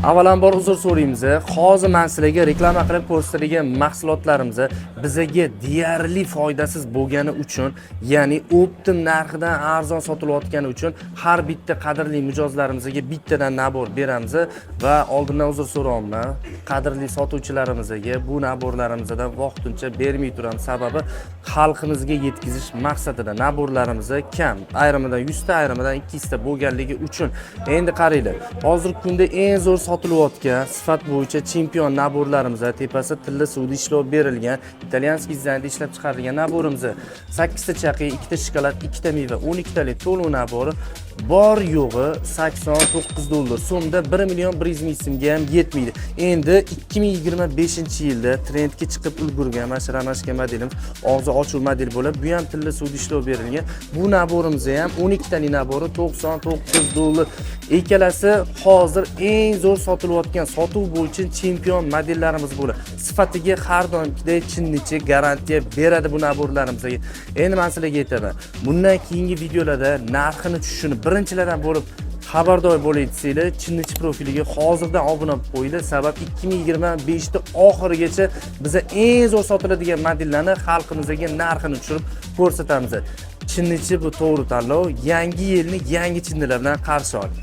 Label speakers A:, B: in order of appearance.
A: Avvalambor uzr so'raymiz. Hozir men sizlarga reklama qilib ko'rsatilgan mahsulotlarimiz bizga deyarli foydasiz bo'lgani uchun, ya'ni optim narxidan arzon sotilayotgani uchun har bitta qadrli mijozlarimizga bittadan nabor beramiz va oldindan uzr so'rayman. Qadrli sotuvchilarimizga bu naborlarimizdan vaqtincha bermay turamiz. Sababi xalqimizga yetkazish maqsadida naborlarimiz kam, ayrimidan 100 ta, ayrimidan 200 ta bo'lganligi uchun. Endi qaranglar, hozirgi kunda eng zo'r sotilayotgan sifat bo'yicha chempion naborlarimiz, tepasi tilla suvda ishlov berilgan, italyanskiy dizaynda ishlab chiqarilgan naborimiz, 8 ta chaqi, 2 ta shokolad, 2 ta meva, 12 talik to'lov nabori bor yo'g'i $89 so'mda 1 million 100 ming so'mga ham yetmaydi. Endi 2025-yilda trendga chiqib ulgurgan mana ramashka modelimiz og'zi ochuv model bo'lib, bu ham tilla suvda ishlov berilgan. Bu naborimiz ham 12 talik nabori $99. Ikkalasi hozir eng zo'r sotilayotgan sotuv bo'yicha chempion modellarimiz bo'ladi. Sifatiga har doimgidek chinnichi garantiya beradi bu naborlarimizga. Endi men sizlarga aytaman, bundan keyingi videolarda narxini tushishini birinchilardan bo'lib xabardor bo'ling desanglar, Chinnichi profiliga hozirdan obuna bo'lib qo'yinglar. Sabab 2025 ta oxirigacha biz eng zo'r sotiladigan modellarni xalqimizga narxini tushirib ko'rsatamiz. Chinnichi bu to'g'ri tanlov. Yangi yilni yangi chinnilar bilan qarshi oling.